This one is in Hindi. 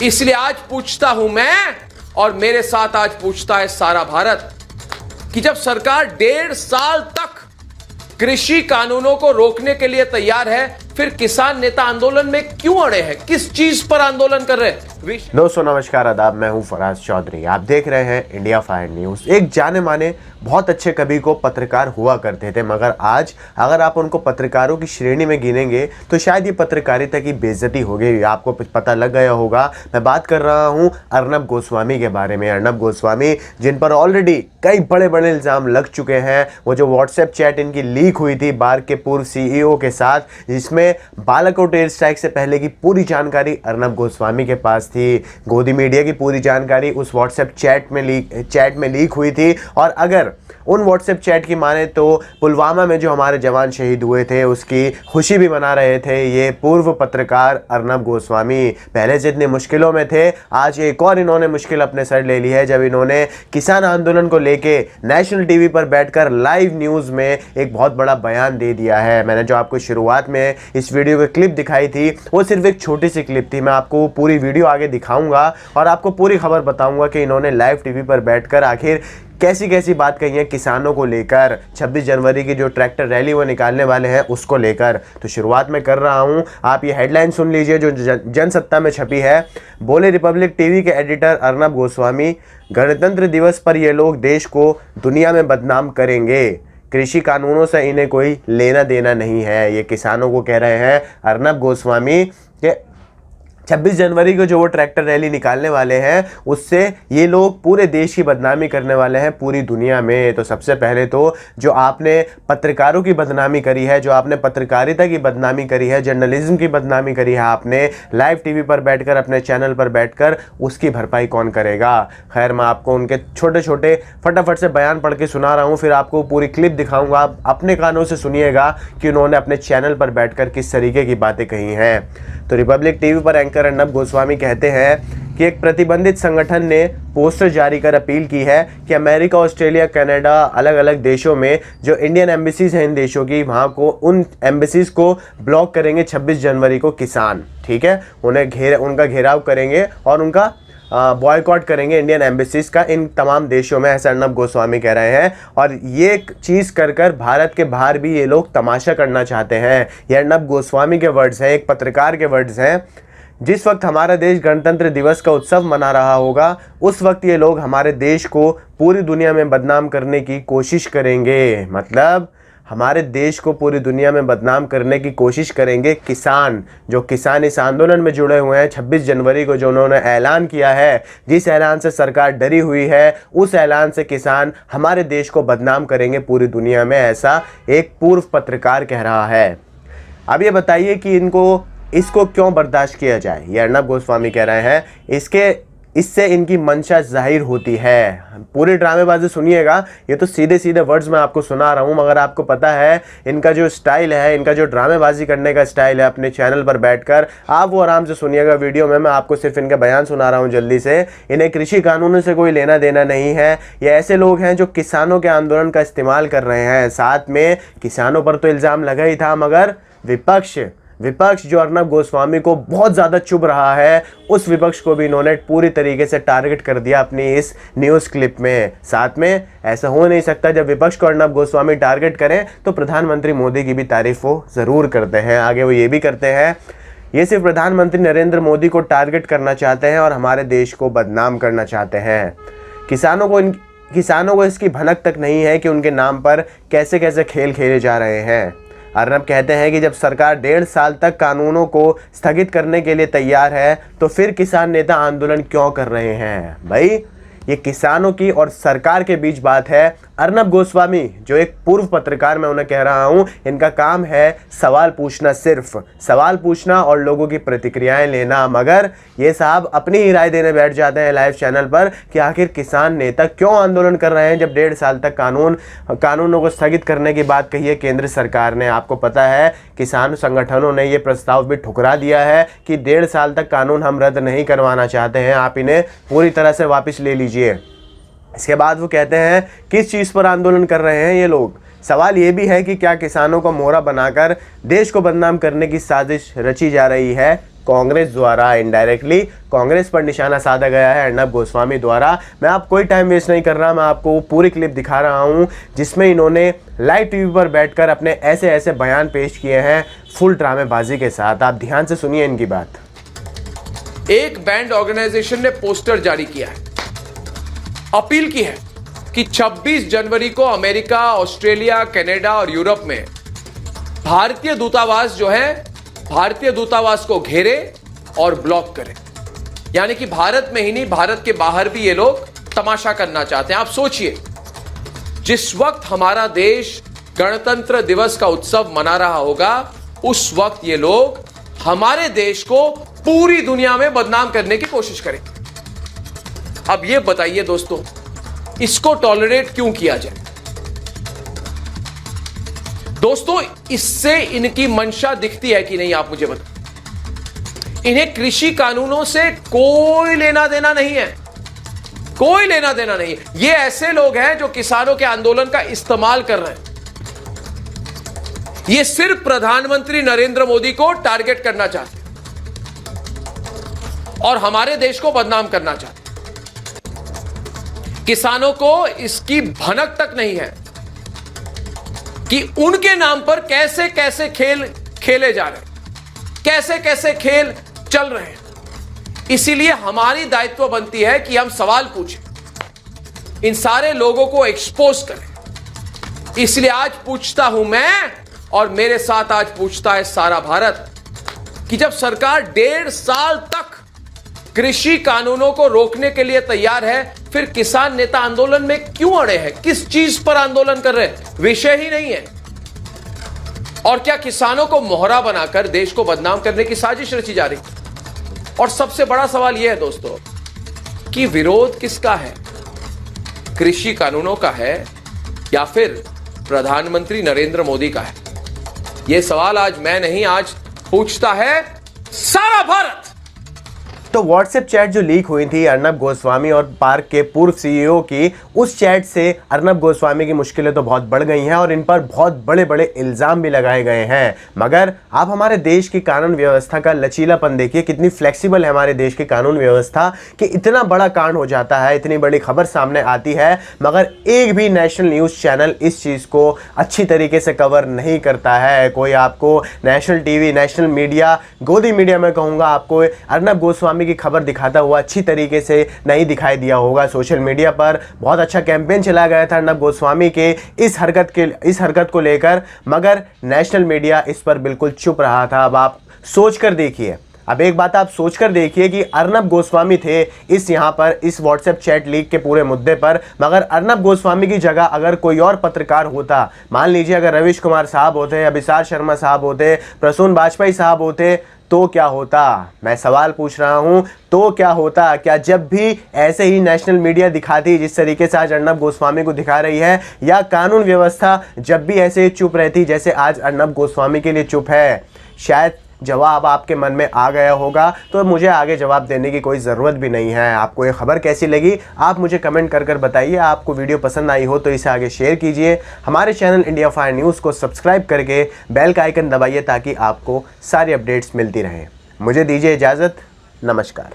इसलिए आज पूछता हूं मैं, और मेरे साथ आज पूछता है सारा भारत, कि जब सरकार 1.5 साल तक कृषि कानूनों को रोकने के लिए तैयार है, फिर किसान नेता आंदोलन में क्यों अड़े हैं? किस चीज पर आंदोलन कर रहे हैं? दोस्तों नमस्कार, आदाब। मैं हूं फराज चौधरी। आप देख रहे हैं इंडिया फायर न्यूज। एक जाने माने बहुत अच्छे कवि को पत्रकार हुआ करते थे, मगर आज अगर आप उनको पत्रकारों की श्रेणी में गिनेंगे तो शायद ये पत्रकारिता की बेइज्जती हो गई। आपको पता लग गया होगा, मैं बात कर रहा हूं अर्नब गोस्वामी के बारे में। अर्नब गोस्वामी, जिन पर ऑलरेडी कई बड़े बड़े इल्ज़ाम लग चुके हैं। वो जो व्हाट्सएप चैट इनकी लीक हुई थी बार के पूर्व CEO के साथ, जिसमें बालाकोट एयर स्ट्राइक से पहले की पूरी जानकारी अर्नब गोस्वामी के पास थी। गोदी मीडिया की पूरी जानकारी उस व्हाट्सएप चैट में लीक हुई थी। और अगर उन व्हाट्सएप चैट की माने तो पुलवामा में जो हमारे जवान शहीद हुए थे उसकी खुशी भी मना रहे थे ये पूर्व पत्रकार अर्नब गोस्वामी। पहले से इतनी मुश्किलों में थे, आज एक और इन्होंने मुश्किल अपने सर ले ली है, जब इन्होंने किसान आंदोलन को लेके नेशनल टीवी पर बैठकर लाइव न्यूज़ में एक बहुत बड़ा बयान दे दिया है। मैंने जो आपको शुरुआत में इस वीडियो की क्लिप दिखाई थी वो सिर्फ एक छोटी सी क्लिप थी। मैं आपको पूरी वीडियो आगे दिखाऊंगा और आपको पूरी खबर बताऊंगा कि इन्होंने लाइव टीवी पर बैठकर आखिर कैसी कैसी बात कही है किसानों को लेकर। 26 जनवरी की जो ट्रैक्टर रैली वो निकालने वाले हैं उसको लेकर। तो शुरुआत में कर रहा हूं, आप ये हेडलाइन सुन लीजिए जो जनसत्ता में छपी है। बोले रिपब्लिक टीवी के एडिटर अर्नब गोस्वामी, गणतंत्र दिवस पर ये लोग देश को दुनिया में बदनाम करेंगे। कृषि कानूनों से इन्हें कोई लेना देना नहीं है। ये किसानों को कह रहे हैं अर्नब गोस्वामी कि 26 जनवरी को जो वो ट्रैक्टर रैली निकालने वाले हैं उससे ये लोग पूरे देश की बदनामी करने वाले हैं पूरी दुनिया में। तो सबसे पहले तो जो आपने पत्रकारों की बदनामी करी है, जो आपने पत्रकारिता की बदनामी करी है, जर्नलिज्म की बदनामी करी है आपने लाइव टीवी पर बैठकर, अपने चैनल पर बैठकर, उसकी भरपाई कौन करेगा? खैर, मैं आपको उनके छोटे छोटे फटाफट से बयान पढ़ के सुना रहा हूँ, फिर आपको पूरी क्लिप दिखाऊंगा। आप अपने कानों से सुनिएगा कि उन्होंने अपने चैनल पर बैठकर किस तरीके की बातें कही हैं। तो रिपब्लिक टीवी पर एंकर अर्नब गोस्वामी कहते हैं कि एक प्रतिबंधित संगठन ने पोस्टर जारी कर अपील की है कि अमेरिका, ऑस्ट्रेलिया, कनाडा, अलग अलग देशों में जो इंडियन एम्बेसीज हैं इन देशों की, वहाँ को, उन एम्बेसीज को ब्लॉक करेंगे 26 जनवरी को किसान। ठीक है, उनका घेराव करेंगे और उनका बॉयकॉट करेंगे इंडियन एम्बेसीज का इन तमाम देशों में, ऐसा अर्नब गोस्वामी कह रहे हैं। और ये चीज़ कर कर भारत के बाहर भी ये लोग तमाशा करना चाहते हैं। ये अर्नब गोस्वामी के वर्ड्स हैं, एक पत्रकार के वर्ड्स हैं। जिस वक्त हमारा देश गणतंत्र दिवस का उत्सव मना रहा होगा उस वक्त ये लोग हमारे देश को पूरी दुनिया में बदनाम करने की कोशिश करेंगे। मतलब हमारे देश को पूरी दुनिया में बदनाम करने की कोशिश करेंगे किसान, जो किसान इस आंदोलन में जुड़े हुए हैं। 26 जनवरी को जो उन्होंने ऐलान किया है, जिस ऐलान से सरकार डरी हुई है, उस ऐलान से किसान हमारे देश को बदनाम करेंगे पूरी दुनिया में, ऐसा एक पूर्व पत्रकार कह रहा है। अब ये बताइए कि इसको क्यों बर्दाश्त किया जाए? ये अर्नब गोस्वामी कह रहे हैं इससे इनकी मंशा जाहिर होती है। पूरी ड्रामेबाजी सुनिएगा, ये तो सीधे सीधे वर्ड्स मैं आपको सुना रहा हूँ, मगर आपको पता है इनका जो स्टाइल है, इनका जो ड्रामेबाजी करने का स्टाइल है अपने चैनल पर बैठकर, आप वो आराम से सुनिएगा वीडियो में। मैं आपको सिर्फ इनके बयान सुना रहा हूँ जल्दी से। इन्हें कृषि कानूनों से कोई लेना देना नहीं है। ये ऐसे लोग हैं जो किसानों के आंदोलन का इस्तेमाल कर रहे हैं। साथ में किसानों पर तो इल्ज़ाम लगा ही था, मगर विपक्ष जो अर्नब गोस्वामी को बहुत ज़्यादा चुभ रहा है, उस विपक्ष को भी इन्होंने पूरी तरीके से टारगेट कर दिया अपनी इस न्यूज़ क्लिप में। साथ में ऐसा हो नहीं सकता, जब विपक्ष को अर्नब गोस्वामी टारगेट करें तो प्रधानमंत्री मोदी की भी तारीफ वो ज़रूर करते हैं। आगे वो ये भी करते हैं, ये सिर्फ प्रधानमंत्री नरेंद्र मोदी को टारगेट करना चाहते हैं और हमारे देश को बदनाम करना चाहते हैं। किसानों को इसकी भनक तक नहीं है कि उनके नाम पर कैसे कैसे खेल खेले जा रहे हैं। अर्नब कहते हैं कि जब सरकार 1.5 साल तक कानूनों को स्थगित करने के लिए तैयार है तो फिर किसान नेता आंदोलन क्यों कर रहे हैं? भाई, ये किसानों की और सरकार के बीच बात है। अर्नब गोस्वामी जो एक पूर्व पत्रकार, मैं उन्हें कह रहा हूं, इनका काम है सवाल पूछना, सिर्फ सवाल पूछना और लोगों की प्रतिक्रियाएं लेना। मगर ये साहब अपनी ही राय देने बैठ जाते हैं लाइव चैनल पर कि आखिर किसान नेता क्यों आंदोलन कर रहे हैं जब 1.5 साल तक कानूनों को स्थगित करने की बात कही है केंद्र सरकार ने। आपको पता है किसान संगठनों ने ये प्रस्ताव भी ठुकरा दिया है कि 1.5 साल तक कानून हम रद्द नहीं करवाना चाहते हैं, आप इन्हें पूरी तरह से वापस ले लीजिए। इसके बाद वो कहते हैं किस चीज़ पर आंदोलन कर रहे हैं ये लोग? सवाल ये भी है कि क्या किसानों को मोहरा बनाकर देश को बदनाम करने की साजिश रची जा रही है? कांग्रेस द्वारा इनडायरेक्टली कांग्रेस पर निशाना साधा गया है अर्नब गोस्वामी द्वारा। मैं आप कोई टाइम वेस्ट नहीं कर रहा, मैं आपको पूरी क्लिप दिखा रहा हूं जिसमें इन्होंने लाइव टीवी पर बैठकर अपने ऐसे ऐसे बयान पेश किए हैं फुल ड्रामेबाजी के साथ। आप ध्यान से सुनिए इनकी बात। एक बैंड ऑर्गेनाइजेशन ने पोस्टर जारी किया है, अपील की है कि 26 जनवरी को अमेरिका, ऑस्ट्रेलिया, कनाडा और यूरोप में भारतीय दूतावास जो है, भारतीय दूतावास को घेरे और ब्लॉक करे। यानी कि भारत में ही नहीं, भारत के बाहर भी ये लोग तमाशा करना चाहते हैं। आप सोचिए, जिस वक्त हमारा देश गणतंत्र दिवस का उत्सव मना रहा होगा, उस वक्त ये लोग हमारे देश को पूरी दुनिया में बदनाम करने की कोशिश करेंगे। अब ये बताइए दोस्तों, इसको टॉलरेट क्यों किया जाए? दोस्तों, इससे इनकी मंशा दिखती है कि नहीं, आप मुझे बताओ। इन्हें कृषि कानूनों से कोई लेना देना नहीं है, कोई लेना देना नहीं है। ये ऐसे लोग हैं जो किसानों के आंदोलन का इस्तेमाल कर रहे हैं। ये सिर्फ प्रधानमंत्री नरेंद्र मोदी को टारगेट करना चाहते हैं और हमारे देश को बदनाम करना चाहते हैं। किसानों को इसकी भनक तक नहीं है कि उनके नाम पर कैसे कैसे खेल खेले जा रहे हैं, कैसे कैसे खेल चल रहे हैं। इसीलिए हमारी दायित्व बनती है कि हम सवाल पूछें, इन सारे लोगों को एक्सपोज करें। इसलिए आज पूछता हूं मैं, और मेरे साथ आज पूछता है सारा भारत, कि जब सरकार 1.5 साल तक कृषि कानूनों को रोकने के लिए तैयार है, फिर किसान नेता आंदोलन में क्यों अड़े हैं? किस चीज पर आंदोलन कर रहे हैं? विषय ही नहीं है। और क्या किसानों को मोहरा बनाकर देश को बदनाम करने की साजिश रची जा रही? और सबसे बड़ा सवाल यह है दोस्तों कि विरोध किसका है? कृषि कानूनों का है या फिर प्रधानमंत्री नरेंद्र मोदी का है? यह सवाल आज मैं नहीं, आज पूछता है सारा भारत। तो व्हाट्सएप चैट जो लीक हुई थी अर्नब गोस्वामी और पार्क के पूर्व सीईओ की, उस चैट से अर्नब गोस्वामी की मुश्किलें तो बहुत बढ़ गई हैं और इन पर बहुत बड़े बड़े इल्ज़ाम भी लगाए गए हैं। मगर आप हमारे देश की कानून व्यवस्था का लचीलापन देखिए, कितनी फ्लेक्सिबल है हमारे देश की कानून व्यवस्था कि इतना बड़ा कांड हो जाता है, इतनी बड़ी खबर सामने आती है, मगर एक भी नेशनल न्यूज़ चैनल इस चीज़ को अच्छी तरीके से कवर नहीं करता है। कोई आपको नेशनल टीवी, नेशनल मीडिया, गोदी मीडिया में कहूँगा, आपको अर्नब गोस्वामी की खबर दिखाता हुआ अच्छी तरीके से नहीं दिखाई दिया होगा। सोशल मीडिया पर बहुत अच्छा कैंपेन चलाया गया था अर्नब गोस्वामी के इस हरकत को लेकर, मगर नेशनल मीडिया इस पर बिल्कुल चुप रहा था। अब आप सोच कर देखिए, अब एक बात आप सोचकर देखिए कि अर्नब गोस्वामी थे यहाँ पर इस व्हाट्सएप चैट लीक के पूरे मुद्दे पर, मगर अर्नब गोस्वामी की जगह अगर कोई और पत्रकार होता, मान लीजिए अगर रवीश कुमार साहब होते, अभिसार शर्मा साहब होते, प्रसून बाजपेयी साहब होते, तो क्या होता? मैं सवाल पूछ रहा हूं, तो क्या होता? क्या जब भी ऐसे ही नेशनल मीडिया दिखाती जिस तरीके से आज अर्नब गोस्वामी को दिखा रही है, या कानून व्यवस्था जब भी ऐसे चुप रहती जैसे आज अर्नब गोस्वामी के लिए चुप है? शायद जवाब आपके मन में आ गया होगा, तो मुझे आगे जवाब देने की कोई ज़रूरत भी नहीं है। आपको ये खबर कैसी लगी आप मुझे कमेंट कर बताइए। आपको वीडियो पसंद आई हो तो इसे आगे शेयर कीजिए। हमारे चैनल इंडिया फायर न्यूज़ को सब्सक्राइब करके बेल का आइकन दबाइए ताकि आपको सारी अपडेट्स मिलती रहें। मुझे दीजिए इजाज़त, नमस्कार।